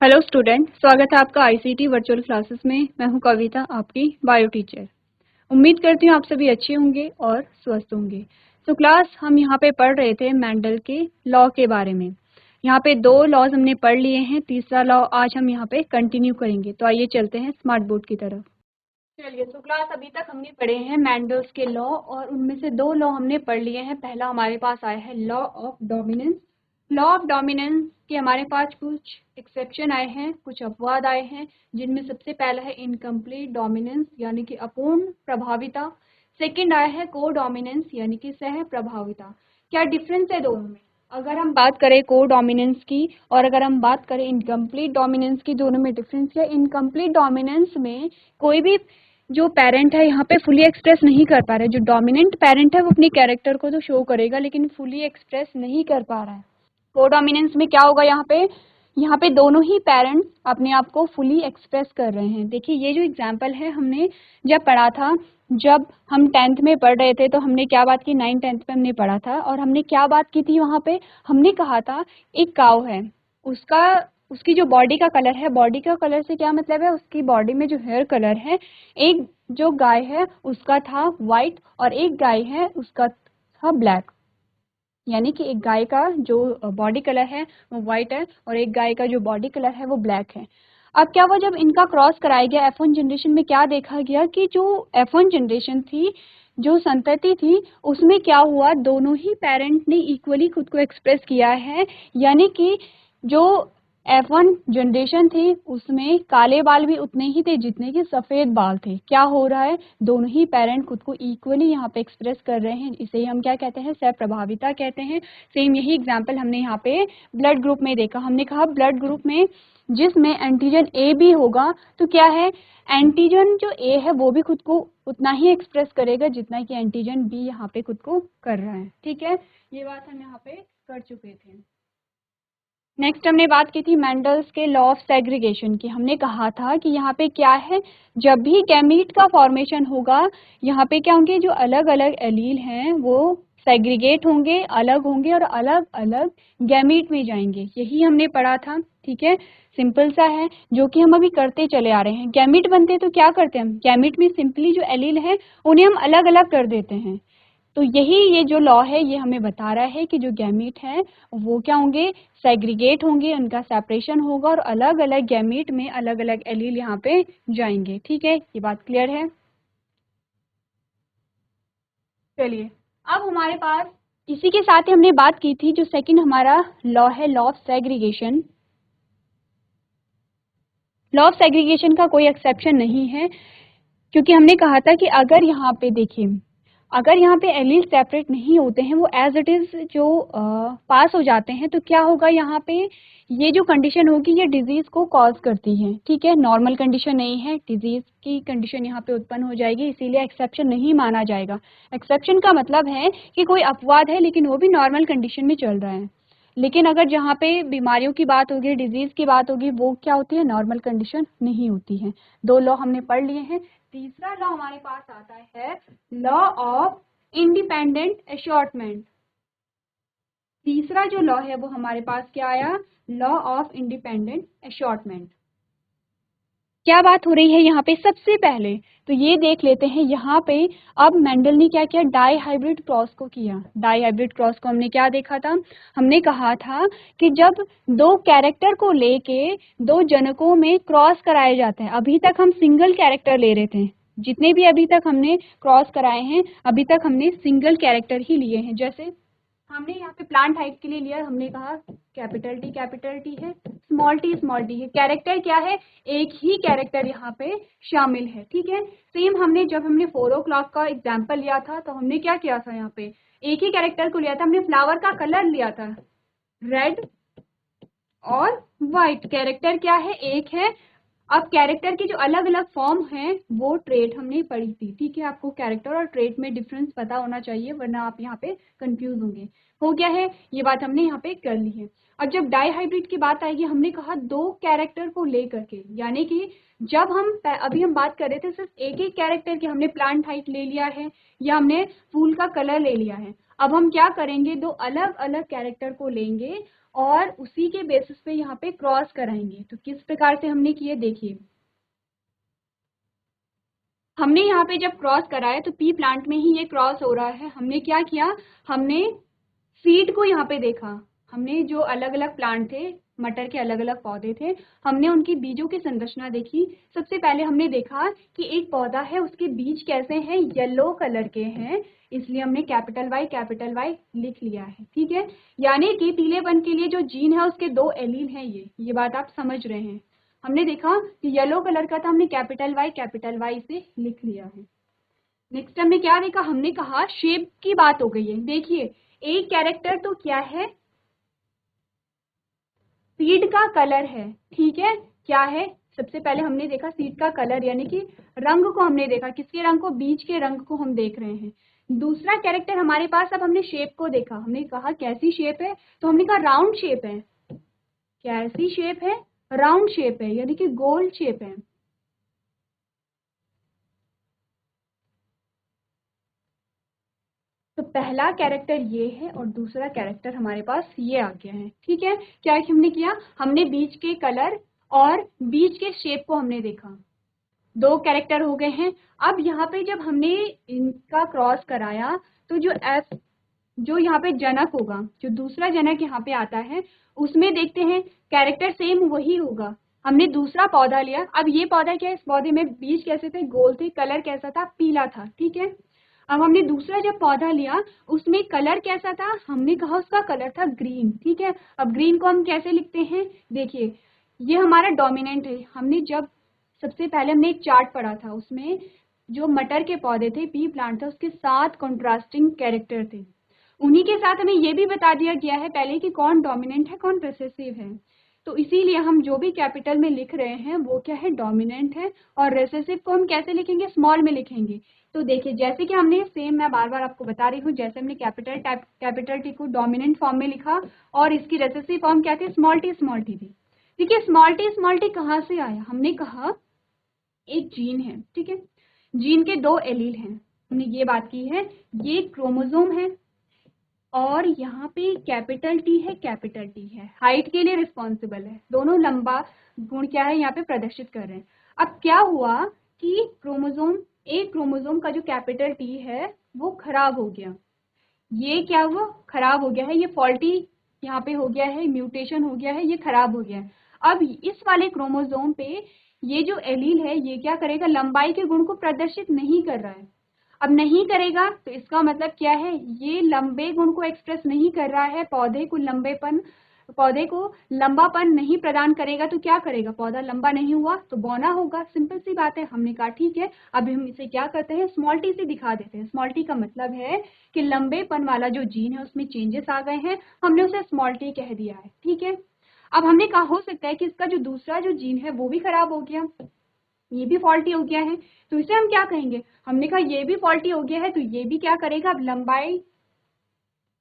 Hello student, स्वागत है आपका आईसीटी वर्चुअल क्लासेस में। मैं हूं कविता, आपकी बायो टीचर। उम्मीद करती हूं आप सभी अच्छे होंगे और स्वस्थ होंगे। तो क्लास हम यहां पे पढ़ रहे थे मेंडल के लॉ के बारे में। यहां पे 2 लॉज हमने पढ़ लिए हैं, तीसरा लॉ आज हम यहां पे कंटिन्यू करेंगे। तो आइए चलते हैं स्मार्ट बोर्ड की तरफ। चलिए, तो क्लास अभी तक हमने पढ़े हैं मेंडल्स के लॉ और उनमें से 2 लॉ हमने पढ़ लिए हैं। पहला हमारे पास आया है law of dominance. Law of dominance के हमारे पास कुछ एक्सेप्शन आए हैं, कुछ अपवाद आए हैं, जिनमें सबसे पहला है इनकम्प्लीट डोमिनेंस यानी कि अपूर्ण प्रभाविता। सेकंड आया है को डोमिनेंस यानी कि सह प्रभाविता। क्या डिफरेंस है दोनों में? अगर हम बात करें को डोमिनेंस की और अगर हम बात करें इनकम्प्लीट डोमिनेंस की, दोनों में डिफरेंस है। इनकम्प्लीट डोमिनेंस में कोई भी जो पेरेंट है यहाँ पे फुली एक्सप्रेस नहीं कर पा रहा है। जो डोमिनेंट पेरेंट है वो अपने कैरेक्टर को तो शो करेगा लेकिन फुली एक्सप्रेस नहीं कर पा रहा है। कोडोमिनेंस में क्या होगा? यहाँ पे दोनों ही पेरेंट्स अपने आप को फुली एक्सप्रेस कर रहे हैं। देखिए, ये जो एग्जांपल है हमने जब पढ़ा था, जब हम 10th में पढ़ रहे थे तो हमने क्या बात की, 9th-10th में हमने पढ़ा था और हमने क्या बात की थी वहाँ पे? हमने कहा था एक काऊ है, उसका उसकी जो बॉडी का कलर है, बॉडी का कलर से क्या मतलब है? उसकी बॉडी में जो हेयर कलर है, एक जो गाय है उसका था वाइट और एक गाय है उसका था ब्लैक। यानी कि एक गाय का जो बॉडी कलर है वो वाइट है और एक गाय का जो बॉडी कलर है वो ब्लैक है। अब क्या हुआ, जब इनका क्रॉस कराया गया F1 जनरेशन में, क्या देखा गया कि जो F1 जनरेशन थी, जो संतति थी, उसमें क्या हुआ, दोनों ही पेरेंट ने इक्वली खुद को एक्सप्रेस किया है। यानी कि जो F1 जनरेशन थी उसमें काले बाल भी उतने ही थे जितने कि सफ़ेद बाल थे। क्या हो रहा है, दोनों ही पेरेंट खुद को इक्वली यहाँ पे एक्सप्रेस कर रहे हैं। इसे हम क्या कहते हैं? सह प्रभाविता कहते हैं। सेम यही एग्जाम्पल हमने यहाँ पे ब्लड ग्रुप में देखा। हमने कहा ब्लड ग्रुप में जिसमें एंटीजन ए भी होगा तो क्या है, एंटीजन जो ए है वो भी खुद को उतना ही एक्सप्रेस करेगा जितना कि एंटीजन बी यहाँ पे खुद को कर रहा है। ठीक है, ये बात हम यहाँ पे कर चुके थे। नेक्स्ट हमने बात की थी मेंडल्स के लॉ ऑफ सेग्रीगेशन की। हमने कहा था कि यहाँ पे क्या है, जब भी गैमीट का फॉर्मेशन होगा, यहाँ पे क्या होंगे, जो अलग अलग एलील हैं वो सेग्रीगेट होंगे, अलग होंगे और अलग अलग गैमीट में जाएंगे। यही हमने पढ़ा था। ठीक है, सिंपल सा है जो कि हम अभी करते चले आ रहे हैं। गैमीट बनते तो क्या करते हैं हम? गैमीट में सिंपली जो एलील है उन्हें हम अलग अलग कर देते हैं। तो यही ये जो लॉ है ये हमें बता रहा है कि जो गैमीट है वो क्या होंगे, सेग्रीगेट होंगे, उनका सेपरेशन होगा और अलग अलग गैमीट में अलग अलग एलील यहाँ पे जाएंगे। ठीक है, ये बात क्लियर है? चलिए, अब हमारे पास इसी के साथ ही हमने बात की थी, जो सेकंड हमारा लॉ है, law of segregation. Law of segregation का कोई एक्सेप्शन नहीं है, क्योंकि हमने कहा था कि अगर यहाँ पे देखिए, अगर यहाँ पे एलील सेपरेट नहीं होते हैं, वो एज इट इज जो पास हो जाते हैं, तो क्या होगा यहाँ पे, ये जो कंडीशन होगी ये डिजीज को कॉज करती है। ठीक है, नॉर्मल कंडीशन नहीं है, डिजीज की कंडीशन यहाँ पे उत्पन्न हो जाएगी, इसीलिए एक्सेप्शन नहीं माना जाएगा। एक्सेप्शन का मतलब है कि कोई अपवाद है लेकिन वो भी नॉर्मल कंडीशन में चल रहा है। लेकिन अगर जहाँ पे बीमारियों की बात होगी, डिजीज की बात होगी, वो क्या होती है, नॉर्मल कंडीशन नहीं होती है। 2 लॉ हमने पढ़ लिए हैं। तीसरा लॉ हमारे पास आता है लॉ ऑफ इंडिपेंडेंट एशॉर्टमेंट। तीसरा जो लॉ है वो हमारे पास क्या आया, लॉ ऑफ इंडिपेंडेंट एशॉर्टमेंट। क्या बात हो रही है यहाँ पे? सबसे पहले तो ये देख लेते हैं यहाँ पे। अब मेंडल ने क्या किया, डाई हाइब्रिड क्रॉस को किया। डाई हाइब्रिड क्रॉस को हमने क्या देखा था, हमने कहा था कि जब 2 कैरेक्टर को लेके 2 जनकों में क्रॉस कराए जाते हैं, अभी तक हम सिंगल कैरेक्टर ले रहे थे, जितने भी अभी तक हमने क्रॉस कराए हैं अभी तक हमने सिंगल कैरेक्टर ही लिए हैं। जैसे हमने यहाँ पे प्लांट हाइट के लिए लिया, हमने कहा कैपिटल टी है, स्मॉल टी है। कैरेक्टर क्या है, एक ही कैरेक्टर यहाँ पे शामिल है। ठीक है, सेम हमने जब हमने 4 o'clock का एग्जाम्पल लिया था तो हमने क्या किया था, यहाँ पे एक ही कैरेक्टर को लिया था, हमने फ्लावर का कलर लिया था रेड और व्हाइट। कैरेक्टर क्या है, एक है। अब कैरेक्टर के जो अलग अलग फॉर्म हैं वो ट्रेट हमने पढ़ी थी। ठीक है, आपको कैरेक्टर और ट्रेट में डिफरेंस पता होना चाहिए वरना आप यहाँ पे कंफ्यूज होंगे। हो गया है, ये बात हमने यहाँ पे कर ली है। अब जब डाई हाइब्रिड की बात आएगी, हमने कहा दो कैरेक्टर को लेकर के, यानी कि जब हम अभी हम बात कर रहे थे सिर्फ एक एक कैरेक्टर की, हमने प्लांट हाइट ले लिया है या हमने फूल का कलर ले लिया है। अब हम क्या करेंगे, दो अलग अलग कैरेक्टर को लेंगे और उसी के बेसिस पे यहाँ पे क्रॉस कराएंगे। तो किस प्रकार से हमने किए देखिए, हमने यहाँ पे जब क्रॉस कराया तो पी प्लांट में ही ये क्रॉस हो रहा है। हमने क्या किया, हमने सीड को यहाँ पे देखा, हमने जो अलग अलग प्लांट थे, मटर के अलग अलग पौधे थे, हमने उनकी बीजों की संरचना देखी। सबसे पहले हमने देखा कि एक पौधा है, उसके बीज कैसे हैं, येलो कलर के हैं, इसलिए हमने कैपिटल वाई लिख लिया है। ठीक है, यानी कि पीलेपन के लिए जो जीन है उसके दो एलील हैं, ये बात आप समझ रहे हैं। हमने देखा कि येलो कलर का था, हमने कैपिटल वाई से लिख लिया है। नेक्स्ट हमने क्या देखा, हमने कहा शेप की बात हो गई है। देखिए एक कैरेक्टर तो क्या है, सीड का कलर है। ठीक है, क्या है, सबसे पहले हमने देखा सीड का कलर, यानी कि रंग को हमने देखा, किसके रंग को, बीज के रंग को हम देख रहे हैं। दूसरा कैरेक्टर हमारे पास, अब हमने शेप को देखा, हमने कहा कैसी शेप है, तो हमने कहा राउंड शेप है। कैसी शेप है, राउंड शेप है, यानी कि गोल शेप है। तो पहला कैरेक्टर ये है और दूसरा कैरेक्टर हमारे पास ये आ गया है। ठीक है, क्या हमने किया, हमने बीज के कलर और बीज के शेप को हमने देखा, दो कैरेक्टर हो गए हैं। अब यहाँ पे जब हमने इनका क्रॉस कराया तो जो यहाँ पे जनक होगा, जो दूसरा जनक यहाँ पे आता है, उसमें देखते हैं कैरेक्टर सेम वही होगा। हमने दूसरा पौधा लिया, अब ये पौधा क्या है, इस पौधे में बीज कैसे थे, गोल थे, कलर कैसा था, पीला था। ठीक है, अब हमने दूसरा जब पौधा लिया उसमें कलर कैसा था, हमने कहा उसका कलर था ग्रीन। ठीक है, अब ग्रीन को हम कैसे लिखते हैं, देखिए ये हमारा डोमिनेंट है। हमने जब सबसे पहले हमने एक चार्ट पढ़ा था, उसमें जो मटर के पौधे थे, पी प्लांट था, उसके 7 कॉन्ट्रास्टिंग कैरेक्टर थे। उन्हीं के साथ हमें ये भी बता दिया गया है पहले कि कौन डोमिनेंट है कौन रिसेसिव है। तो इसीलिए हम जो भी कैपिटल में लिख रहे हैं वो क्या है, डोमिनेंट है, और रिसेसिव को हम कैसे लिखेंगे, स्मॉल में लिखेंगे। तो देखिए जैसे कि हमने सेम, मैं बार बार आपको बता रही हूँ, जैसे हमने कैपिटल टी को डोमिनेंट फॉर्म में लिखा और इसकी रिसेसिव फॉर्म क्या थी, स्मॉल टी थी। ठीक है, स्मॉल टी कहाँ से आया, हमने कहा एक जीन है। ठीक है, जीन के दो एलील हैं, हमने ये बात की है, ये क्रोमोसोम है और यहाँ पे कैपिटल टी है, हाइट के लिए रिस्पॉन्सिबल है, दोनों लंबा गुण क्या है यहाँ पे प्रदर्शित कर रहे हैं। अब क्या हुआ कि एक क्रोमोसोम का जो कैपिटल टी है वो खराब हो गया, ये क्या हुआ, खराब हो गया है, ये फॉल्टी यहाँ पे हो गया है, म्यूटेशन हो गया है, ये खराब हो गया है। अब इस वाले क्रोमोसोम पे ये जो एलील है ये क्या करेगा, लंबाई के गुण को प्रदर्शित नहीं कर रहा है। अब नहीं करेगा तो इसका मतलब क्या है, ये लंबे गुण को एक्सप्रेस नहीं कर रहा है, पौधे को लंबापन नहीं प्रदान करेगा, तो क्या करेगा, पौधा लंबा नहीं हुआ तो बौना होगा। सिंपल सी बात है। हमने कहा ठीक है, अब हम इसे क्या करते हैं, स्मॉल टी से दिखा देते हैं। स्मॉल टी का मतलब है कि लंबेपन वाला जो जीन है उसमें चेंजेस आ गए हैं, हमने उसे स्मॉल टी कह दिया है। ठीक है, अब हमने कहा हो सकता है कि इसका जो दूसरा जो जीन है वो भी खराब हो गया, ये भी फॉल्टी हो गया है, तो इसे हम क्या कहेंगे, हमने कहा ये भी फॉल्टी हो गया है तो ये भी क्या करेगा, अब लंबाई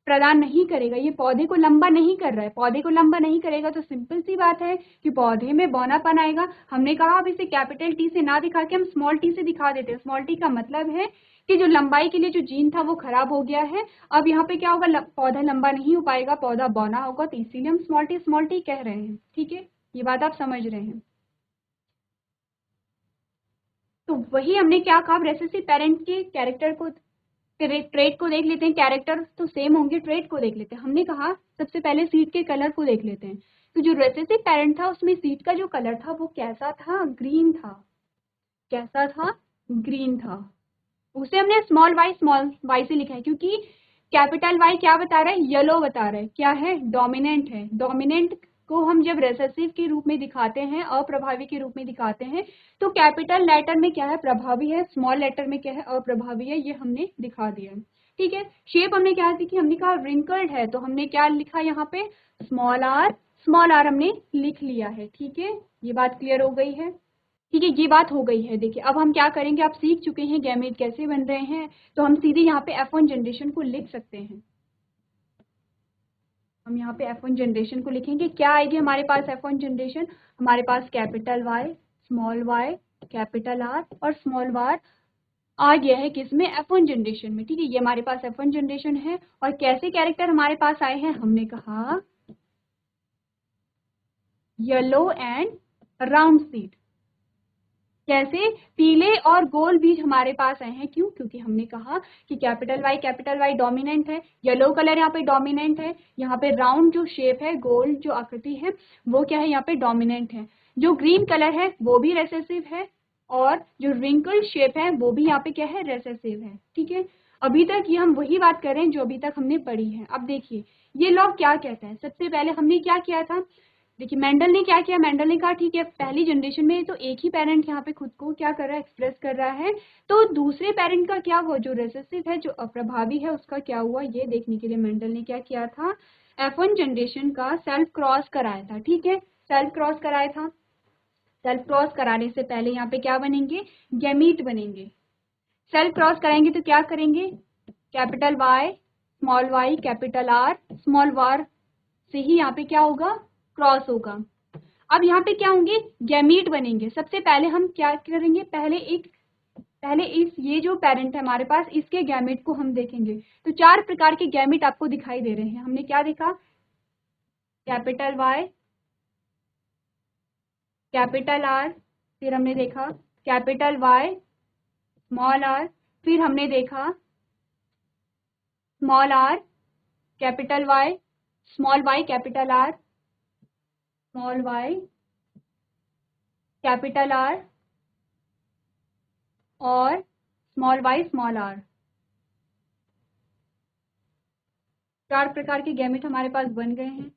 प्रदान नहीं करेगा, ये पौधे को लंबा नहीं कर रहा है, पौधे को लंबा नहीं करेगा तो सिंपल सी बात है कि पौधे में बौनापन आएगा। हमने कहा अब इसे कैपिटल टी से ना दिखा के हम स्मॉल टी से दिखा देते हैं। स्मॉल टी का मतलब है कि जो लंबाई के लिए जो जीन था वो खराब हो गया है, अब यहाँ पे क्या होगा, पौधा लंबा नहीं हो पाएगा, पौधा बौना होगा, तो इसीलिए हम स्मॉल टी कह रहे हैं। ठीक है, ये बात आप समझ रहे हैं। तो वही हमने क्या कहा, रेसेसिव पेरेंट के कैरेक्टर को, ट्रेट को देख लेते हैं, कैरेक्टर तो सेम होंगे, ट्रेट को देख लेते हैं। हमने कहा सबसे पहले सीड के कलर को देख लेते हैं। तो जो रेसेसिव पेरेंट था उसमें सीड का जो कलर था वो कैसा था, ग्रीन था। कैसा था, ग्रीन था। उसे हमने स्मॉल वाई से लिखा है क्योंकि कैपिटल वाई क्या बता रहा है, येलो बता रहा है, क्या है, डोमिनेंट है। डोमिनेंट को हम जब रेसेसिव के रूप में दिखाते हैं, अप्रभावी के रूप में दिखाते हैं, तो कैपिटल लेटर में क्या है, प्रभावी है, स्मॉल लेटर में क्या है, अप्रभावी है, ये हमने दिखा दिया। ठीक है, शेप हमने क्या सीखी, हमने कहा रिंकल्ड है, तो हमने क्या लिखा यहाँ पे, स्मॉल आर हमने लिख लिया है। ठीक है, ये बात क्लियर हो गई है। ठीक है, ये बात हो गई है। देखिए अब हम क्या करेंगे, आप सीख चुके हैं गैमेट कैसे बन रहे हैं, तो हम सीधे यहाँ पे F1 जनरेशन को लिख सकते हैं। हम यहाँ पे F1 जनरेशन को लिखेंगे। क्या आएगी हमारे पास F1 जनरेशन? हमारे पास capital Y, small y, capital R और स्मॉल r आ गया है किसमें? F1 जनरेशन में। ठीक है, ये हमारे पास F1 जनरेशन है। और कैसे कैरेक्टर हमारे पास आए हैं? हमने कहा येलो एंड राउंड सीड। कैसे? पीले और गोल बीज हमारे पास आए हैं। क्यों? क्योंकि हमने कहा कि कैपिटल Y डोमिनेंट है, येलो कलर यहाँ पे डोमिनेंट है, यहाँ पे राउंड जो शेप है, गोल जो आकृति है, वो क्या है? यहाँ पे डोमिनेंट है। जो ग्रीन कलर है वो भी रेसेसिव है और जो रिंकल शेप है वो भी यहाँ पे क्या है? रेसेसिव है। ठीक है, अभी तक ये हम वही बात कर रहे हैं जो अभी तक हमने पढ़ी है। अब देखिए ये लॉ क्या कहता है। सबसे पहले हमने क्या किया था? देखिए मेंडल ने क्या किया? मेंडल ने कहा ठीक है, पहली जनरेशन में तो एक ही पेरेंट यहाँ पे खुद को क्या कर रहा है? एक्सप्रेस कर रहा है, तो दूसरे पेरेंट का क्या हुआ? जो रेसेसिव है, जो अप्रभावी है, उसका क्या हुआ? ये देखने के लिए मेंडल ने क्या किया था? F1 जनरेशन का सेल्फ क्रॉस कराया था। ठीक है, सेल्फ क्रॉस कराया था। सेल्फ क्रॉस कराने से पहले यहाँ पे क्या बनेंगे? गैमीट बनेंगे। सेल्फ क्रॉस कराएंगे तो क्या करेंगे? Capital Y, small y, capital R, small r से ही यहाँ पे क्या होगा? क्रॉस होगा। अब यहाँ पे क्या होंगे? गैमीट बनेंगे। सबसे पहले हम क्या करेंगे? पहले इस ये जो पेरेंट है हमारे पास, इसके गैमीट को हम देखेंगे। तो 4 प्रकार के गैमीट आपको दिखाई दे रहे हैं। हमने क्या देखा? कैपिटल Y, कैपिटल R, फिर हमने देखा कैपिटल Y, स्मॉल r, फिर हमने देखा small r, capital Y, small y, capital R, small y, capital R और स्मॉल y, स्मॉल r। 4 प्रकार के गैमेट हमारे पास बन गए हैं।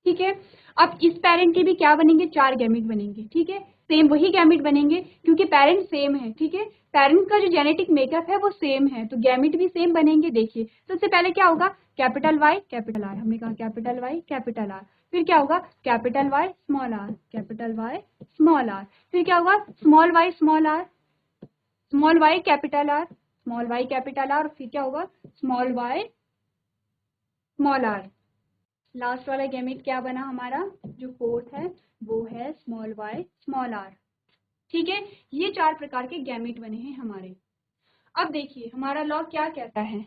ठीक है, अब इस पेरेंट के भी क्या बनेंगे? 4 गैमेट बनेंगे। ठीक है, सेम वही गैमेट बनेंगे क्योंकि पेरेंट सेम है। ठीक है, पेरेंट का जो जेनेटिक मेकअप है वो सेम है, तो गैमेट भी सेम बनेंगे। देखिए सबसे पहले क्या होगा? Capital Y, capital R। हमने कहा कैपिटल Y, कैपिटल R। फिर क्या होगा? Capital Y, small r, capital Y, small r। फिर क्या होगा? Small y, small r, small y, capital R, small y, capital R। फिर क्या होगा? Small y, small r। Last वाला गैमेट क्या बना हमारा? जो फोर्थ है वो है स्मॉल y, स्मॉल r। ठीक है, ये 4 प्रकार के गैमेट बने हैं हमारे। अब देखिए हमारा लॉ क्या कहता है।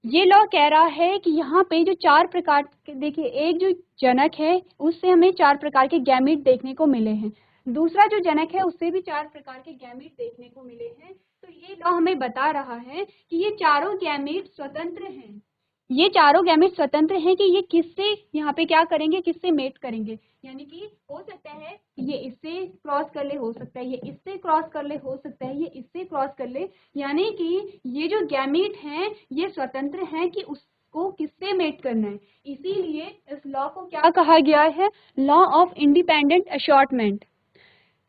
ये लॉ कह रहा है कि यहाँ पे जो 4 प्रकार के, देखिए एक जो जनक है उससे हमें 4 प्रकार के गैमेट देखने को मिले हैं, दूसरा जो जनक है उससे भी 4 प्रकार के गैमेट देखने को मिले हैं। तो ये लॉ हमें बता रहा है कि ये चारों गैमेट स्वतंत्र हैं। ये चारों गैमेट स्वतंत्र हैं कि ये किससे यहाँ पे क्या करेंगे? किससे मेट करेंगे। यानी कि हो सकता है ये इससे क्रॉस कर ले, हो सकता है ये इससे क्रॉस कर ले, हो सकता है ये इससे क्रॉस कर ले। यानी कि ये जो गैमेट हैं ये स्वतंत्र हैं कि उसको किससे मेट करना है। इसीलिए इस लॉ को क्या कहा गया है? लॉ ऑफ इंडिपेंडेंट असॉर्टमेंट,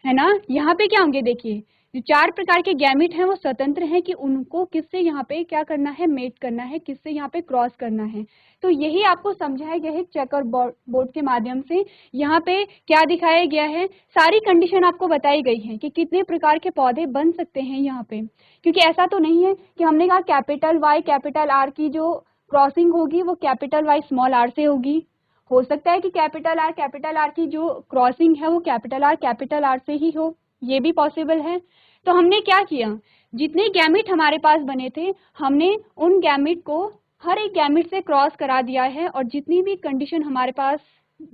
है ना। यहाँ पे क्या होंगे? देखिए जो 4 प्रकार के गैमेट हैं वो स्वतंत्र हैं कि उनको किससे यहाँ पे क्या करना है? मेट करना है, किससे यहाँ पे क्रॉस करना है। तो यही आपको समझाया गया है चेकर बोर्ड के माध्यम से। यहाँ पे क्या दिखाया गया है? सारी कंडीशन आपको बताई गई है कि कितने प्रकार के पौधे बन सकते हैं यहाँ पे। क्योंकि ऐसा तो नहीं है कि हमने कहा कैपिटल Y, कैपिटल R की जो क्रॉसिंग होगी वो कैपिटल Y, स्मॉल r से होगी। हो सकता है कि कैपिटल R की जो क्रॉसिंग है वो कैपिटल R से ही हो, ये भी पॉसिबल है। तो हमने क्या किया? जितने गैमेट हमारे पास बने थे हमने उन गैमेट को हर एक गैमेट से क्रॉस करा दिया है, और जितनी भी कंडीशन हमारे पास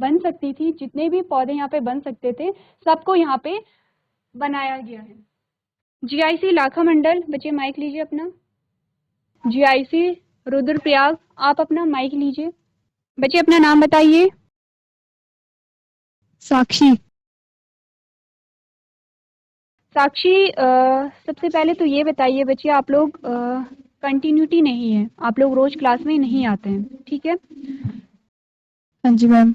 बन सकती थी, जितने भी पौधे यहाँ पे बन सकते थे, सबको यहाँ पे बनाया गया है। GIC लाखा मंडल, बच्चे माइक लीजिए अपना। GIC रुद्रप्रयाग, आप अपना माइक लीजिए। बच्चे अपना नाम बताइए। साक्षी। साक्षी, सबसे पहले तो ये बताइए बच्चे, आप लोग कंटिन्यूटी नहीं है, आप लोग रोज क्लास में नहीं आते हैं, ठीक है। हाँ जी मैम।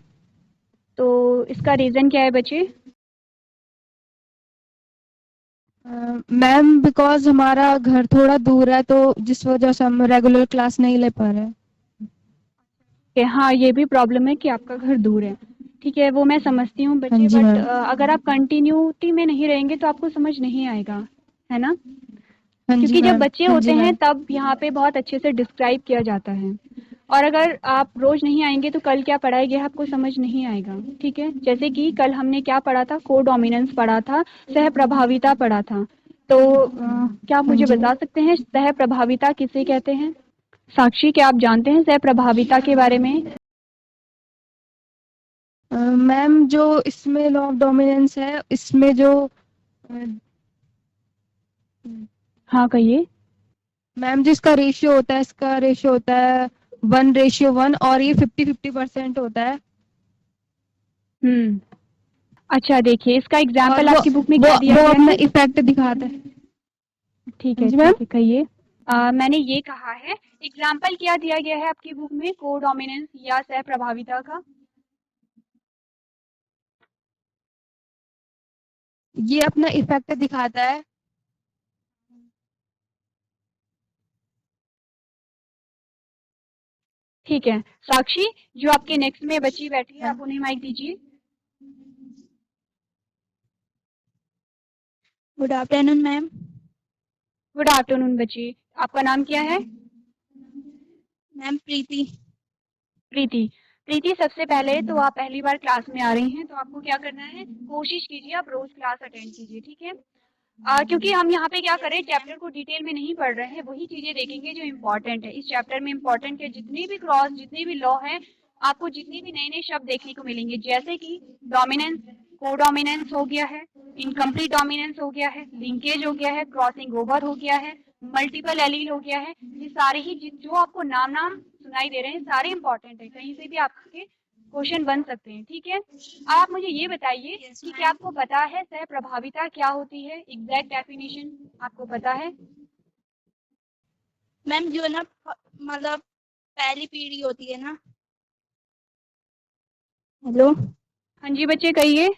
तो इसका रीज़न क्या है बच्चे? मैम बिकॉज हमारा घर थोड़ा दूर है, तो जिस वजह से हम रेगुलर क्लास नहीं ले पा रहे हैं। कि हाँ ये भी प्रॉब्लम है कि आपका घर दूर है, ठीक है, वो मैं समझती हूँ हाँ बच्चे। जी बट मैम। अगर आप कंटिन्यूटी में नहीं रहेंगे तो आपको समझ नहीं आएगा, है ना। हाँ जी क्योंकि जब मैम। बच्चे हाँ होते जी हैं मैम। तब यहाँ पे बहुत अच्छे से डिस्क्राइब किया जाता है। और अगर आप रोज नहीं आएंगे तो कल क्या पढ़ाएंगे आपको समझ नहीं आएगा, ठीक है। जैसे कि कल हमने क्या पढ़ा था, को डोमिनेंस पढ़ा था, सह प्रभाविता पढ़ा था। तो क्या आप हाँ मुझे जी। बता सकते हैं सह प्रभाविता किसे कहते हैं? साक्षी, क्या आप जानते हैं सह प्रभाविता के बारे में? मैम जो इसमें लॉ ऑफ डोमिनेंस है, इसमें जो हाँ कहिए। मैम जिसका रेशियो होता है, इसका रेशियो होता है 1:1 और ये 50-50% होता है। हम्म। अच्छा देखिए, इसका और एग्जाम्पल वो आपकी बुक में वो क्या दिया वो गया अपना है? इफेक्ट दिखाता है। ठीक हाँ है जी मैम। ठीक है, कहिए। मैंने ये कहा है, एग्जाम्पल क्या दिया गया है आपकी बुक में को डोमिनेंस या सह प्रभाविता का? ये अपना इफेक्ट दिखाता है। ठीक है। साक्षी, जो आपके नेक्स्ट में बच्ची बैठी है, आप उन्हें माइक दीजिए। Good afternoon ma'am. Good afternoon बच्ची, आपका नाम क्या है? मैम प्रीति। प्रीति। प्रीति, सबसे पहले तो आप पहली बार क्लास में आ रही हैं, तो आपको क्या करना है, कोशिश कीजिए आप रोज क्लास अटेंड कीजिए, ठीक है। क्योंकि हम यहाँ पे क्या करें, चैप्टर को डिटेल में नहीं पढ़ रहे हैं, वही चीजें देखेंगे जो इम्पोर्टेंट है। इस चैप्टर में इम्पोर्टेंट है जितनी भी क्रॉस, जितने भी लॉ हैं, आपको जितने भी नए नए शब्द देखने को मिलेंगे, जैसे कि डोमिनेंस, को डोमिनेंस हो गया है, इनकम्प्लीट डोमिनेंस हो गया है, लिंकेज हो गया है, क्रॉसिंग ओवर हो गया है, मल्टीपल एलील हो गया है। ये सारे ही जो आपको नाम नाम सुनाई दे रहे हैं सारे इंपॉर्टेंट है, कहीं से भी आपके क्वेश्चन बन सकते हैं, ठीक है। आप मुझे ये बताइए कि क्या आपको पता है सह प्रभाविता क्या होती है, एग्जैक्ट डेफिनेशन आपको पता है? मैम जो ना मतलब पहली पीढ़ी होती है ना। हेलो हाँ जी बच्चे, कहिए।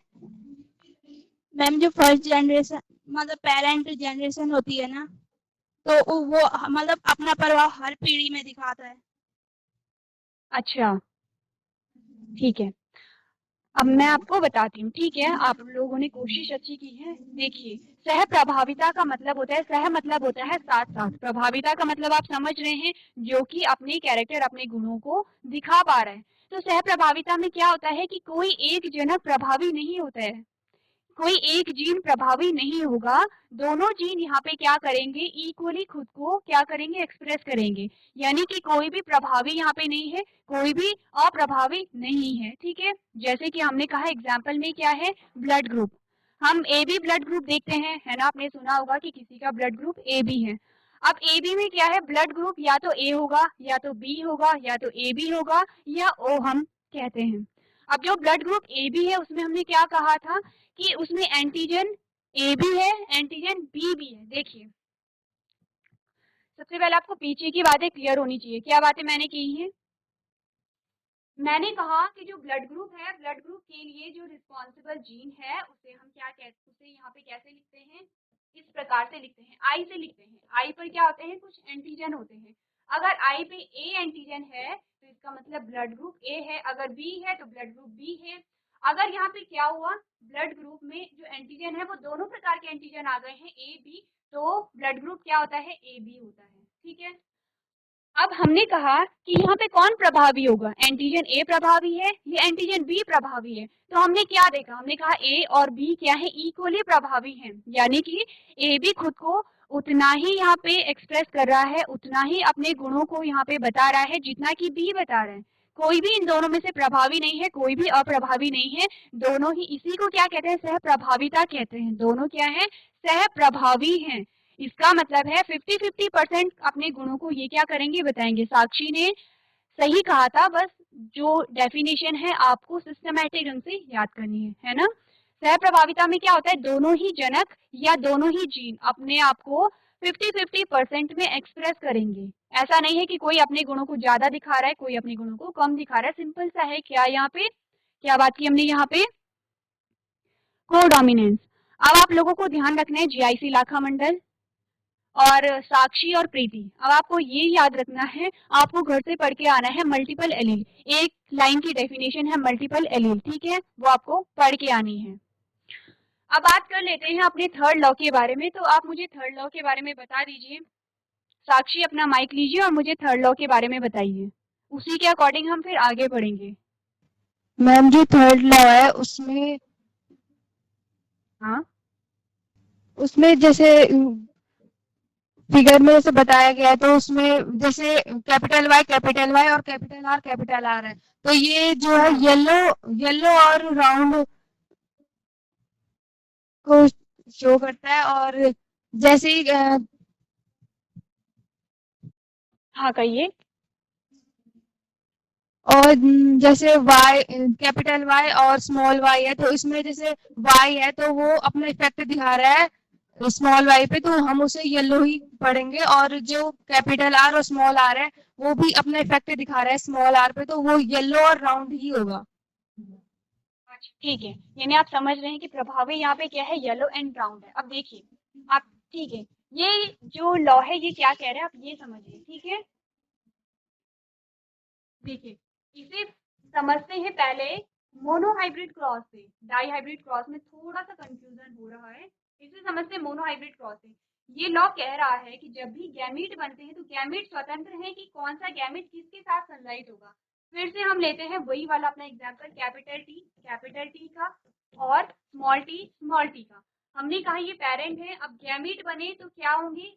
मैम, जो फर्स्ट जनरेशन मतलब पेरेंट जनरेशन होती है ना, तो वो मतलब अपना प्रभाव हर पीढ़ी में दिखाता है। अच्छा ठीक है, अब मैं आपको बताती हूँ, ठीक है। आप लोगों ने कोशिश अच्छी की है। देखिए, सह प्रभाविता का मतलब होता है, सह मतलब होता है साथ साथ, प्रभाविता का मतलब आप समझ रहे हैं, जो कि अपने कैरेक्टर, अपने गुणों को दिखा पा रहे हैं। तो सह प्रभाविता में क्या होता है कि कोई एक जनक प्रभावी नहीं होता है, कोई एक जीन प्रभावी नहीं होगा, दोनों जीन यहाँ पे क्या करेंगे, इक्वली खुद को क्या करेंगे, एक्सप्रेस करेंगे। यानी कि कोई भी प्रभावी यहाँ पे नहीं है, कोई भी अप्रभावी नहीं है, ठीक है। जैसे कि हमने कहा एग्जाम्पल में क्या है, ब्लड ग्रुप, हम ए बी ब्लड ग्रुप देखते हैं, है ना। आपने सुना होगा कि किसी का ब्लड ग्रुप ए बी है। अब ए बी में क्या है, ब्लड ग्रुप या तो ए होगा, या तो बी होगा, या तो ए बी होगा, या ओ हम कहते हैं। अब जो ब्लड ग्रुप ए बी है, उसमें हमने क्या कहा था कि उसमें एंटीजन ए भी है, एंटीजन बी भी है। देखिए, सबसे पहले आपको पीछे की बातें क्लियर होनी चाहिए। क्या बातें मैंने की हैं? मैंने कहा कि जो ब्लड ग्रुप है, ब्लड ग्रुप के लिए जो रिस्पॉन्सिबल जीन है, उसे हम क्या कहते, उसे यहाँ पे कैसे लिखते हैं, इस प्रकार से लिखते हैं, आई से लिखते हैं। आई पर क्या होते हैं, कुछ एंटीजन होते हैं। अगर आई पे ए एंटीजन है तो इसका मतलब ब्लड ग्रुप ए है, अगर बी है तो ब्लड ग्रुप बी है। अगर यहाँ पे क्या हुआ, ब्लड ग्रुप में जो एंटीजन है वो दोनों प्रकार के एंटीजन आ गए हैं, ए बी, तो ब्लड ग्रुप क्या होता है, ए बी होता है, ठीक है। अब हमने कहा कि यहाँ पे कौन प्रभावी होगा, एंटीजन ए प्रभावी है, ये एंटीजन बी प्रभावी है। तो हमने क्या देखा, हमने कहा ए और बी क्या है, इक्वली प्रभावी हैं, यानी कि ए भी खुद को उतना ही यहाँ पे एक्सप्रेस कर रहा है, उतना ही अपने गुणों को यहाँ पे बता रहा है जितना कि बी बता रहा है। कोई भी इन दोनों में से प्रभावी नहीं है, कोई भी अप्रभावी नहीं है, दोनों ही, इसी को क्या कहते हैं, सह प्रभाविता कहते हैं। दोनों क्या है, सह प्रभावी हैं। इसका मतलब है 50-50% अपने गुणों को ये क्या करेंगे, बताएंगे। साक्षी ने सही कहा था, बस जो डेफिनेशन है आपको सिस्टमैटिक ढंग से याद करनी है ना। सह प्रभाविता में क्या होता है, दोनों ही जनक या दोनों ही जीन अपने आप को 50-50% में एक्सप्रेस करेंगे। ऐसा नहीं है कि कोई अपने गुणों को ज्यादा दिखा रहा है, कोई अपने गुणों को कम दिखा रहा है, सिंपल सा है। क्या यहाँ पे क्या बात की हमने, यहाँ पे कोडोमिनेंस। अब आप लोगों को ध्यान रखना है जीआईसी लाखा मंडल और साक्षी और प्रीति, अब आपको ये याद रखना है, आपको घर से पढ़ के आना है मल्टीपल एलील। एक लाइन की डेफिनेशन है मल्टीपल एलील, ठीक है, वो आपको पढ़ के आनी है। अब बात कर लेते हैं अपने थर्ड लॉ के बारे में। तो आप मुझे थर्ड लॉ के बारे में बता दीजिए। साक्षी, अपना माइक लीजिए और मुझे थर्ड लॉ के बारे में बताइए। उसी के अकॉर्डिंग हम फिर आगे बढ़ेंगे। मैम जो थर्ड लॉ है उसमें हाँ, उसमें जैसे फिगर में जैसे बताया गया है तो उसमें जैसे कैपिटल वाई और कैपिटल आर है, तो ये जो है हाँ, येलो और राउंड को शो करता है। और जैसे ही हाँ कहिए। और जैसे वाई कैपिटल वाई और स्मॉल वाई है, तो इसमें जैसे वाई है तो वो अपना इफेक्ट दिखा रहा है स्मॉल वाई पे, तो हम उसे येलो ही पढ़ेंगे। और जो कैपिटल आर और स्मॉल आर है वो भी अपना इफेक्ट दिखा रहा है स्मॉल आर पे, तो वो येलो और राउंड ही होगा। अच्छा ठीक है, यानी आप समझ रहे हैं कि प्रभावी यहाँ पे क्या है, येलो एंड ब्राउन है। अब देखिए आप, ठीक है, ये जो लॉ है ये क्या कह रहे हैं आप ये समझिए, ठीक है। देखिए इसे समझते हैं पहले मोनोहाइब्रिड क्रॉस से। डाई हाइब्रिड क्रॉस में थोड़ा सा कंफ्यूजन हो रहा है, इसे समझते हैं मोनोहाइब्रिड क्रॉस से। ये लॉ कह रहा है कि जब भी गैमीट बनते हैं तो गैमीट स्वतंत्र है कि कौन सा गैमीट किसके साथ सनलाइट होगा। फिर से हम लेते हैं वही वाला अपना एग्जाम्पल, कैपिटल टी का और स्मॉल टी का। हमने कहा ये पेरेंट है, अब गैमीट बने तो क्या होंगे,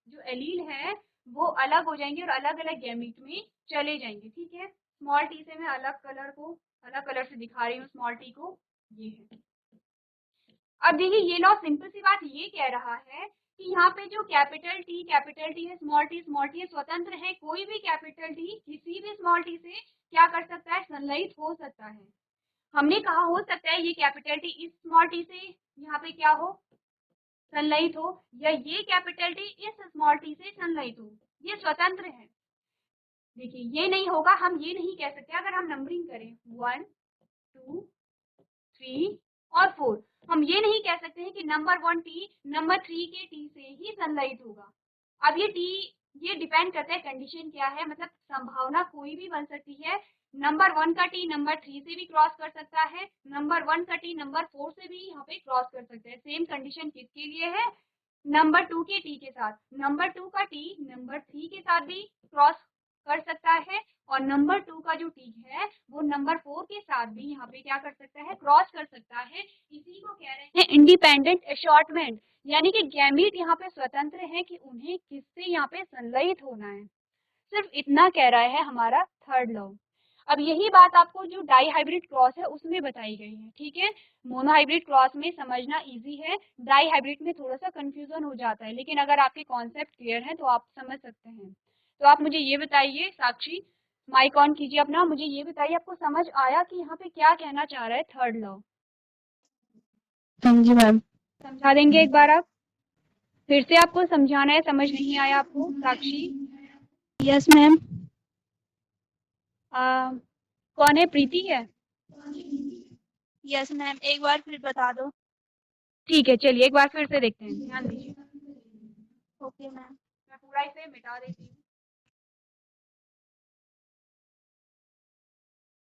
जो एलील है वो अलग हो जाएंगे और अलग अलग गैमीट में चले जाएंगे, ठीक है। स्मॉल टी से मैं अलग कलर से दिखा रही हूँ स्मॉल टी को, ये है। अब देखिए ये लॉ सिंपल सी बात ये कह रहा है कि यहाँ पे जो कैपिटल टी है, स्मॉल टी है, स्वतंत्र है। कोई भी कैपिटल टी किसी भी स्मॉल टी से क्या कर सकता है, सनलाइट हो सकता है। हमने कहा हो सकता है ये कैपिटल टी इस स्मॉल टी से यहाँ पे क्या हो, सनलाइट हो, या ये कैपिटल टी इस स्मॉल टी से सनलाइट हो। ये स्वतंत्र है। देखिए ये नहीं होगा, हम ये नहीं कह सकते अगर हम नंबरिंग करें 1 2 3 और 4, हम ये नहीं कह सकते हैं कि नंबर 1 टी नंबर 3 के टी से ही सनलाइट होगा। अब ये डिपेंड करता है कंडीशन क्या है, मतलब संभावना कोई भी बन सकती है। नंबर 1 का टी नंबर 3 से भी क्रॉस कर सकता है, नंबर 1 का टी नंबर 4 से भी यहाँ पे क्रॉस कर सकता है। सेम कंडीशन किसके लिए है, नंबर 2 के टी के साथ। नंबर 2 का टी नंबर 3 के साथ भी क्रॉस कर सकता है, और नंबर 2 का जो टी है वो नंबर 4 के साथ भी यहाँ पे क्या कर सकता है, क्रॉस कर सकता है। इसी को कह रहे हैं इंडिपेंडेंट असॉर्टमेंट, यानी कि गैमीट यहाँ पे स्वतंत्र है कि उन्हें किससे यहाँ पे सनलाइट होना है। सिर्फ इतना कह रहा है हमारा थर्ड लॉ। अब यही बात आपको जो डाई हाइब्रिड क्रॉस है उसमें बताई गई है, ठीक है। मोनोहाइब्रिड क्रॉस में समझना इजी है, डाई हाइब्रिड में थोड़ा सा कंफ्यूजन हो जाता है, लेकिन अगर आपके कॉन्सेप्ट क्लियर है तो आप समझ सकते हैं। तो आप मुझे ये बताइए, साक्षी माइक ऑन कीजिए अपना, मुझे ये बताइए आपको समझ आया कि यहाँ पे क्या कहना चाह रहा है थर्ड लॉ। हाँ जी मैम। समझा देंगे एक बार आप, फिर से आपको समझाना है, समझ नहीं आया आपको साक्षी। Yes ma'am. कौन है, प्रीति है? यस मैम, एक बार फिर बता दो। ठीक है चलिए एक बार फिर से देखते हैं, ध्यान दीजिए। Okay ma'am. मैं पूरा इसे मिटा देती हूँ।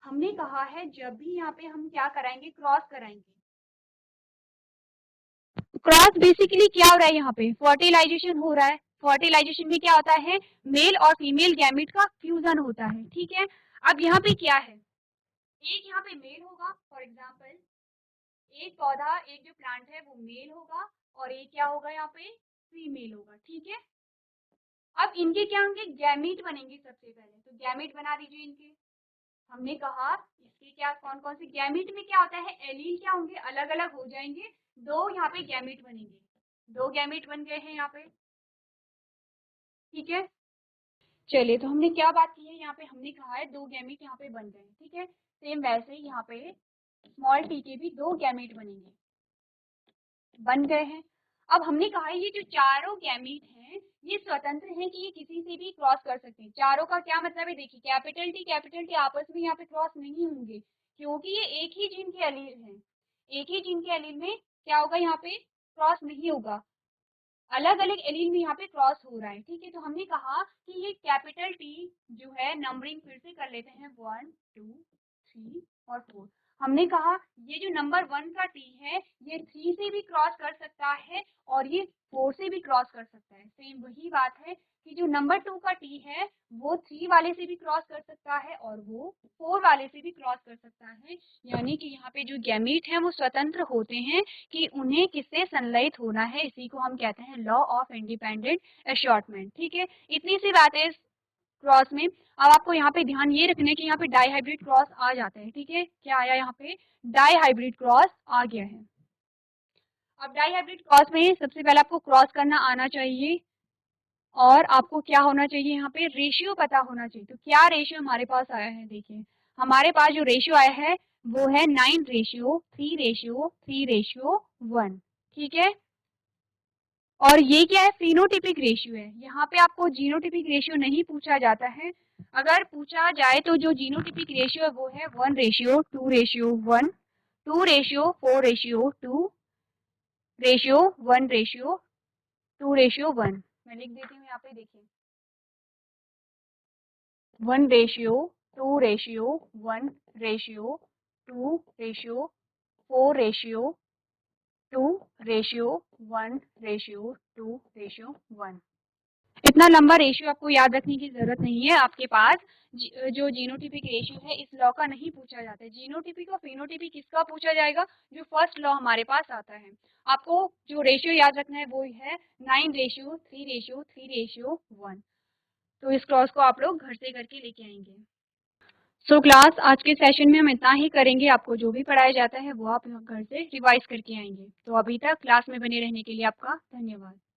हमने कहा है जब भी यहाँ पे हम क्या कराएंगे, क्रॉस कराएंगे। क्रॉस बेसिकली क्या हो रहा है, यहाँ पे फर्टिलाइजेशन हो रहा है। फर्टिलाइजेशन में क्या होता है, मेल और फीमेल गैमेट का फ्यूजन होता है, ठीक है। अब यहाँ पे क्या है, एक यहाँ पे मेल होगा, फॉर एग्जाम्पल एक पौधा, एक जो प्लांट है वो मेल होगा, और एक क्या होगा यहाँ पे, फीमेल होगा, ठीक है। अब इनके क्या होंगे, गैमीट बनेंगे सबसे पहले, तो गैमीट बना दीजिए इनके। हमने कहा इसके क्या कौन कौन से गैमीट में क्या होता है, एलील क्या होंगे, अलग अलग हो जाएंगे। दो यहाँ पे गैमीट बनेंगे, दो गैमीट बन गए हैं यहाँ पे, ठीक है। चलिए तो हमने क्या बात की है, यहाँ पे हमने कहा है दो गैमीट यहाँ पे बन गए हैं, ठीक है। सेम वैसे ही यहाँ पे स्मॉल टी के भी दो गैमीट बनेंगे, बन गए हैं। अब हमने कहा है ये जो चारों गैमीट हैं ये स्वतंत्र हैं कि ये किसी से भी क्रॉस कर सकते हैं। चारों का क्या मतलब है, देखिए कैपिटल टी आपस में यहाँ पे क्रॉस नहीं होंगे, क्योंकि ये एक ही जीन के एलील हैं। एक ही जीन के एलील में क्या होगा, यहाँ पे क्रॉस नहीं होगा, अलग अलग एलील में यहाँ पे क्रॉस हो रहा है, ठीक है। तो हमने कहा कि ये कैपिटल टी जो है, नंबरिंग फिर से कर लेते हैं 1 2 3 और 4। हमने कहा ये जो नंबर 1 का t है ये 3 से भी क्रॉस कर सकता है और ये 4 से भी क्रॉस कर सकता है। सेम वही बात है कि जो नंबर 2 का t है वो 3 वाले से भी क्रॉस कर सकता है और वो 4 वाले से भी क्रॉस कर सकता है। यानी कि यहाँ पे जो गैमीट हैं वो स्वतंत्र होते हैं कि उन्हें किससे संलयित होना है। इसी को हम कहते हैं लॉ ऑफ इंडिपेंडेंट असॉर्टमेंट। ठीक है, इतनी सी बात है क्रॉस में। अब आपको यहाँ पे ध्यान ये रखना है कि यहाँ पे डाईहाइब्रिड क्रॉस आ जाता है। ठीक है, क्या आया यहाँ पे, डाईहाइब्रिड क्रॉस आ गया है। अब डाईहाइब्रिड क्रॉस में सबसे पहले आपको क्रॉस करना आना चाहिए और आपको क्या होना चाहिए, यहाँ पे रेशियो पता होना चाहिए। तो क्या रेशियो हमारे पास आया है, देखिए हमारे पास जो रेशियो आया है वो है 9:3:3:1। ठीक है, और ये क्या है, फिनोटिपिक रेशियो है। यहाँ पे आपको जीनोटिपिक रेशियो नहीं पूछा जाता है। अगर पूछा जाए तो जो जीनोटिपिक रेशियो है वो है 1:2:1, 2:4:2, 1:1:2:1। मैं लिख देती हूँ यहाँ पे, देखिए 1:2:1, 2:4:2, 1:1:2:1। इतना लंबा रेशियो आपको याद रखने की जरूरत नहीं है। आपके पास जो जीनोटिपिक रेशियो है इस लॉ का नहीं पूछा जाता है। जीनोटिपिक और फिनोटिपिक किसका पूछा जाएगा, जो फर्स्ट लॉ हमारे पास आता है। आपको जो रेशियो याद रखना है वो है 9:3:3:1। तो इस क्रॉस को आप लोग घर से करके लेके आएंगे। सो क्लास, आज के सेशन में हम इतना ही करेंगे। आपको जो भी पढ़ाया जाता है वो आप घर से रिवाइज करके आएंगे। तो अभी तक क्लास में बने रहने के लिए आपका धन्यवाद।